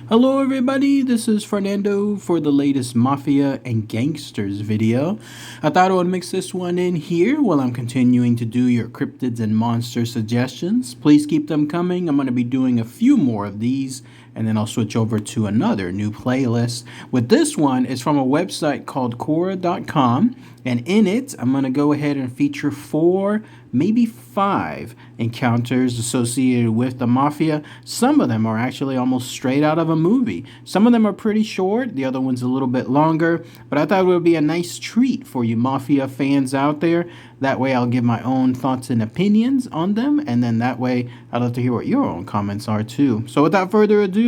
Hello everybody, this is Fernando for the latest Mafia and Gangsters video. I thought I would mix this one in here while I'm continuing to do your cryptids and monster suggestions. Please keep them coming. I'm going to be doing a few more of these and then I'll switch over to another new playlist. With this one, it's from a website called Quora.com, and in it, I'm going to go ahead and feature 4, maybe 5 encounters associated with the Mafia. Some of them are actually almost straight out of a movie. Some of them are pretty short, the other one's a little bit longer, but I thought it would be a nice treat for you Mafia fans out there. That way I'll give my own thoughts and opinions on them, and then that way I'd love to hear what your own comments are too. So without further ado,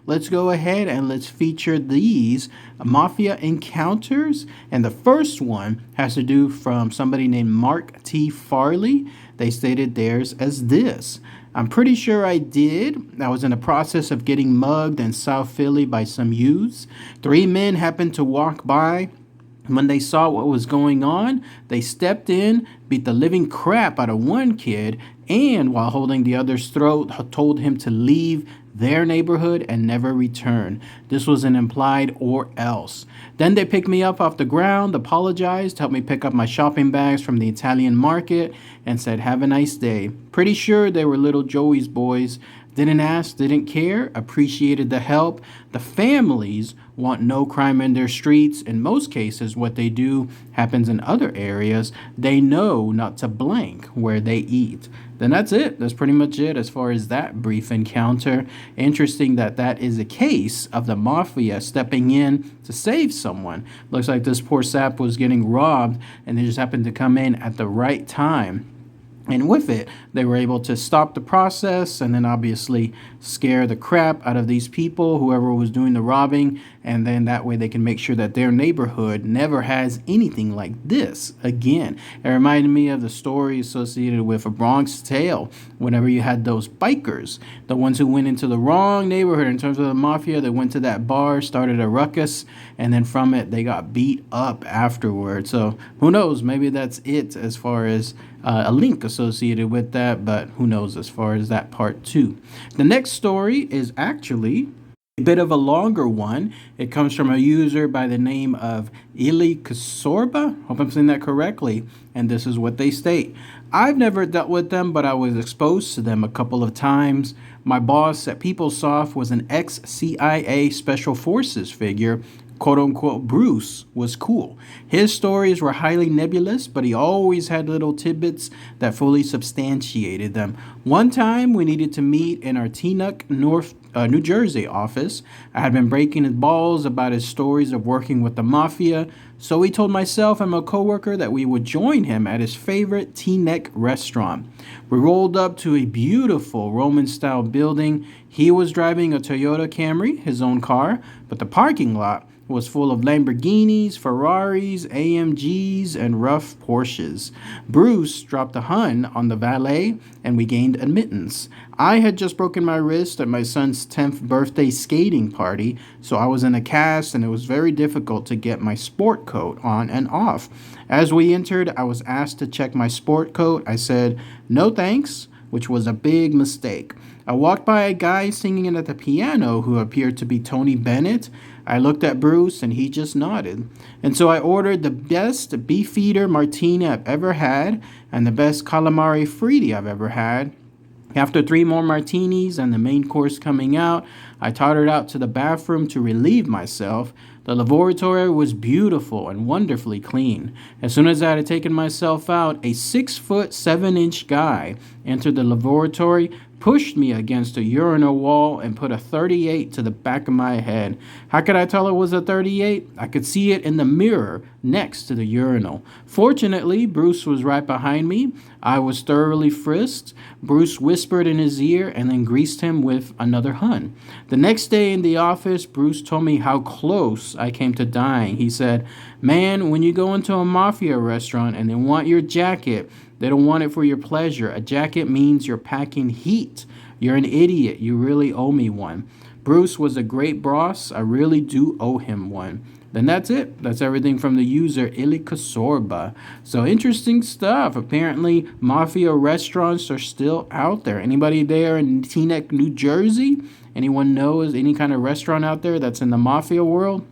let's go ahead and let's feature these Mafia encounters. And the first one has to do from somebody named Mark T. Farley. They stated theirs as this. I'm pretty sure I did. I was in the process of getting mugged in South Philly by some youths. 3 men happened to walk by. When they saw what was going on, they stepped in, beat the living crap out of one kid, and while holding the other's throat, told him to leave their neighborhood and never return. This was an implied or else. Then they picked me up off the ground, apologized, helped me pick up my shopping bags from the Italian market, and said, "Have a nice day." Pretty sure they were little Joey's boys. Didn't ask, didn't care, appreciated the help. The families want no crime in their streets. In most cases, what they do happens in other areas. They know not to blank where they eat. Then that's it. That's pretty much it as far as that brief encounter. Interesting that that is a case of the Mafia stepping in to save someone. Looks like this poor sap was getting robbed and they just happened to come in at the right time. And with it, they were able to stop the process and then obviously scare the crap out of these people, whoever was doing the robbing. And then that way they can make sure that their neighborhood never has anything like this again. It reminded me of the story associated with A Bronx Tale. Whenever you had those bikers, the ones who went into the wrong neighborhood in terms of the Mafia, they went to that bar, started a ruckus, and then from it, they got beat up afterward. So who knows? Maybe that's it as far as a link associated with that, but who knows as far as that part too. The next story is actually a bit of a longer one. It comes from a user by the name of Ili Kasorba. Hope I'm saying that correctly. And this is what they state. I've never dealt with them, but I was exposed to them a couple of times. My boss at PeopleSoft was an ex-CIA Special Forces figure. "Quote unquote, Bruce was cool. His stories were highly nebulous, but he always had little tidbits that fully substantiated them. One time we needed to meet in our Teaneck, New Jersey office. I had been breaking his balls about his stories of working with the Mafia, so he told myself and my coworker that we would join him at his favorite Teaneck restaurant. We rolled up to a beautiful Roman-style building. He was driving a Toyota Camry, his own car, but the parking lot was full of Lamborghinis, Ferraris, AMGs, and rough Porsches. Bruce dropped a Hun on the valet, and we gained admittance. I had just broken my wrist at my son's 10th birthday skating party, so I was in a cast, and it was very difficult to get my sport coat on and off. As we entered, I was asked to check my sport coat. I said, "No thanks," which was a big mistake. I walked by a guy singing at the piano who appeared to be Tony Bennett. I looked at Bruce and he just nodded. And so I ordered the best beefeater martini I've ever had and the best calamari fritti I've ever had. After 3 more martinis and the main course coming out, I tottered out to the bathroom to relieve myself. The lavatory was beautiful and wonderfully clean. As soon as I had taken myself out, a 6'7" guy entered the lavatory, pushed me against a urinal wall, and put a 38 to the back of my head. How could I tell it was a 38? I could see it in the mirror next to the urinal. Fortunately, Bruce was right behind me. I was thoroughly frisked. Bruce whispered in his ear and then greased him with another Hun. The next day in the office, Bruce told me how close I came to dying. He said, "Man, when you go into a Mafia restaurant and they want your jacket, they don't want it for your pleasure. A jacket means you're packing heat. You're an idiot. You really owe me one." Bruce was a great boss. I really do owe him one. Then that's it. That's everything from the user Ilikasorba. So interesting stuff. Apparently, mafia restaurants are still out there. Anybody there in Teaneck, New Jersey? Anyone knows any kind of restaurant out there that's in the mafia world?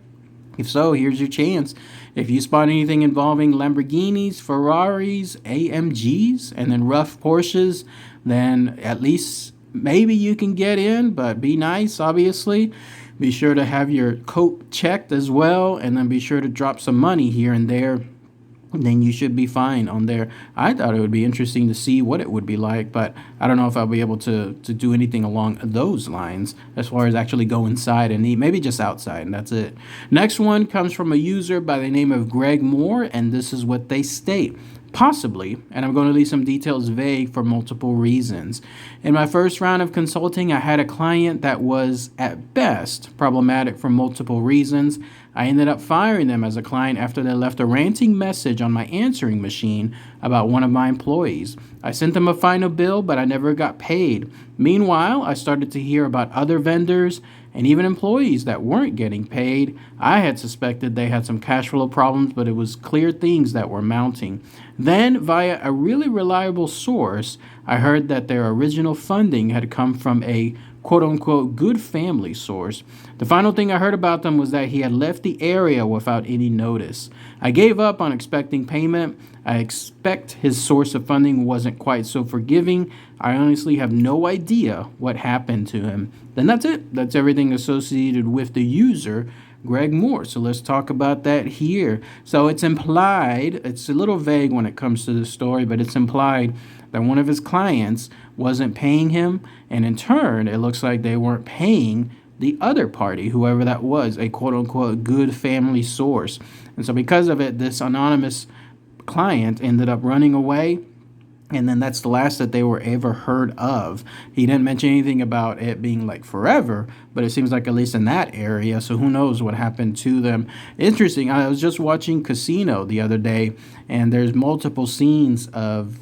If so, here's your chance. If you spot anything involving Lamborghinis, Ferraris, AMGs, and then rough Porsches, then at least maybe you can get in, but be nice, obviously. Be sure to have your coat checked as well, and then be sure to drop some money here and there. Then you should be fine on there. I thought it would be interesting to see what it would be like, but I don't know if I'll be able to do anything along those lines as far as actually go inside and eat. Maybe just outside, and that's it. Next one comes from a user by the name of Greg Moore, and this is what they state. Possibly, and I'm going to leave some details vague for multiple reasons. In my first round of consulting, I had a client that was, at best, problematic for multiple reasons. I ended up firing them as a client after they left a ranting message on my answering machine about one of my employees. I sent them a final bill, but I never got paid. Meanwhile, I started to hear about other vendors and even employees that weren't getting paid. I had suspected they had some cash flow problems, but it was clear things that were mounting. Then, via a really reliable source, I heard that their original funding had come from a quote-unquote good family source. The final thing I heard about them was that he had left the area without any notice. I gave up on expecting payment. I expect his source of funding wasn't quite so forgiving. I honestly have no idea what happened to him. Then that's it. That's everything associated with the user, Greg Moore. So let's talk about that here. So it's implied, it's a little vague when it comes to the story, but it's implied that one of his clients wasn't paying him, and in turn, it looks like they weren't paying the other party, whoever that was, a quote-unquote good family source. And so because of it, this anonymous client ended up running away, and then that's the last that they were ever heard of. He didn't mention anything about it being like forever, but it seems like at least in that area, so who knows what happened to them. Interesting, I was just watching Casino the other day, and there's multiple scenes of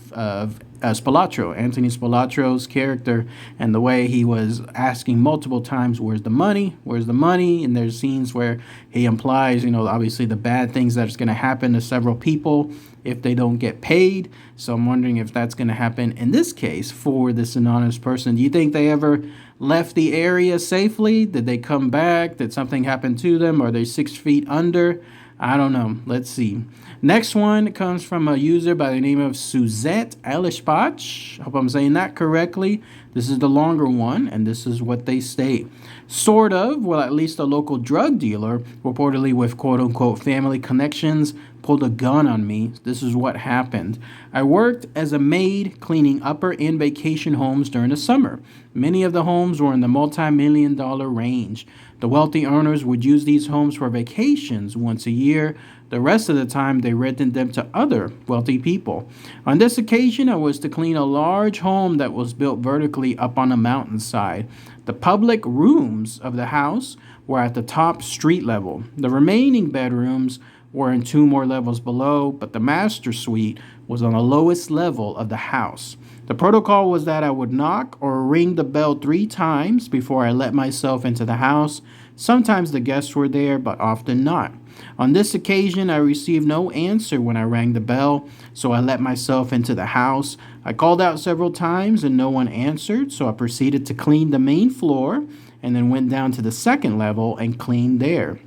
Spilatro, Anthony Spilatro's character, and the way he was asking multiple times, where's the money? Where's the money? And there's scenes where he implies, obviously the bad things that's going to happen to several people if they don't get paid. So I'm wondering if that's going to happen in this case for this anonymous person. Do you think they ever left the area safely? Did they come back? Did something happen to them? Are they 6 feet under? I don't know. Let's see. Next one comes from a user by the name of Suzette Elishpach. I hope I'm saying that correctly. This is the longer one, and this is what they state. Sort of, well, at least a local drug dealer, reportedly with quote-unquote family connections, pulled a gun on me. This is what happened. I worked as a maid cleaning upper and vacation homes during the summer. Many of the homes were in the multi-million-dollar range. The wealthy owners would use these homes for vacations once a year. The rest of the time, they rented them to other wealthy people. On this occasion, I was to clean a large home that was built vertically up on a mountainside. The public rooms of the house were at the top street level. The remaining bedrooms were in 2 more levels below, but the master suite was on the lowest level of the house. The protocol was that I would knock or ring the bell 3 times before I let myself into the house. Sometimes the guests were there, but often not. On this occasion, I received no answer when I rang the bell, so I let myself into the house. I called out several times and no one answered, so I proceeded to clean the main floor and then went down to the 2nd level and cleaned there.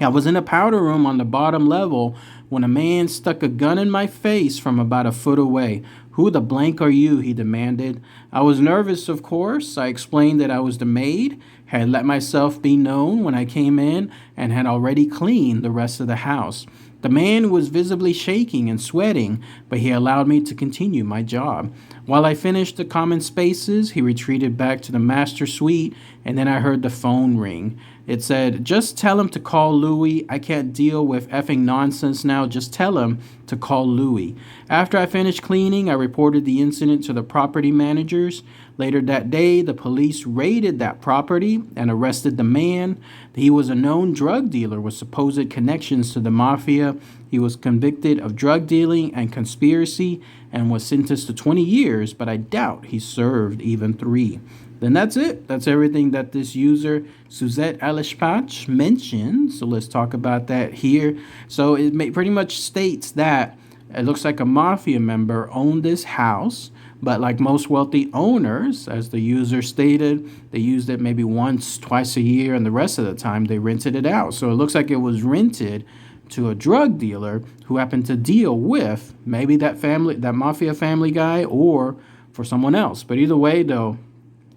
I was in a powder room on the bottom level when a man stuck a gun in my face from about a foot away. "Who the blank are you?" he demanded. I was nervous, of course. I explained that I was the maid, had let myself be known when I came in, and had already cleaned the rest of the house. The man was visibly shaking and sweating, but he allowed me to continue my job. While I finished the common spaces, he retreated back to the master suite, and then I heard the phone ring. It said, "Just tell him to call Louie. I can't deal with effing nonsense now. Just tell him to call Louie." After I finished cleaning, I reported the incident to the property managers. Later that day, the police raided that property and arrested the man. He was a known drug dealer with supposed connections to the mafia. He was convicted of drug dealing and conspiracy and was sentenced to 20 years, but I doubt he served even 3. Then that's it. That's everything that this user, Suzette Alishpach, mentioned. So let's talk about that here. So it pretty much states that it looks like a mafia member owned this house, but like most wealthy owners, as the user stated, they used it maybe once, twice a year, and the rest of the time they rented it out. So it looks like it was rented to a drug dealer who happened to deal with maybe that family, that mafia family guy, or for someone else. But either way, though,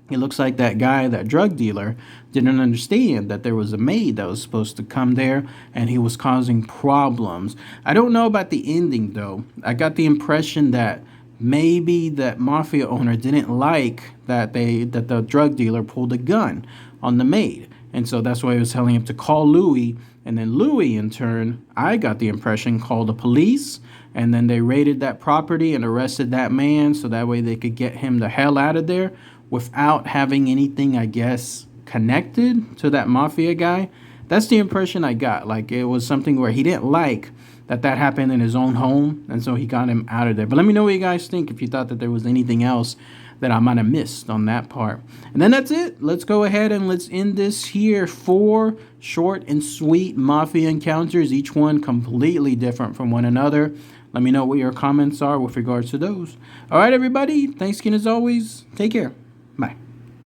it looks like that guy, that drug dealer, didn't understand that there was a maid that was supposed to come there and he was causing problems. I don't know about the ending, though. I got the impression that maybe that mafia owner didn't like that the drug dealer pulled a gun on the maid. And so that's why he was telling him to call Louis. And then Louis, in turn, I got the impression, called the police. And then they raided that property and arrested that man so that way they could get him the hell out of there without having anything, I guess, connected to that mafia guy. That's the impression I got. Like it was something where he didn't like that happened in his own home, and so he got him out of there. But let me know what you guys think, if you thought that there was anything else that I might have missed on that part. And then that's it. Let's go ahead and let's end this here. 4 short and sweet mafia encounters, each one completely different from one another. Let me know what your comments are with regards to those. All right, everybody. Thanks again as always. Take care. Bye.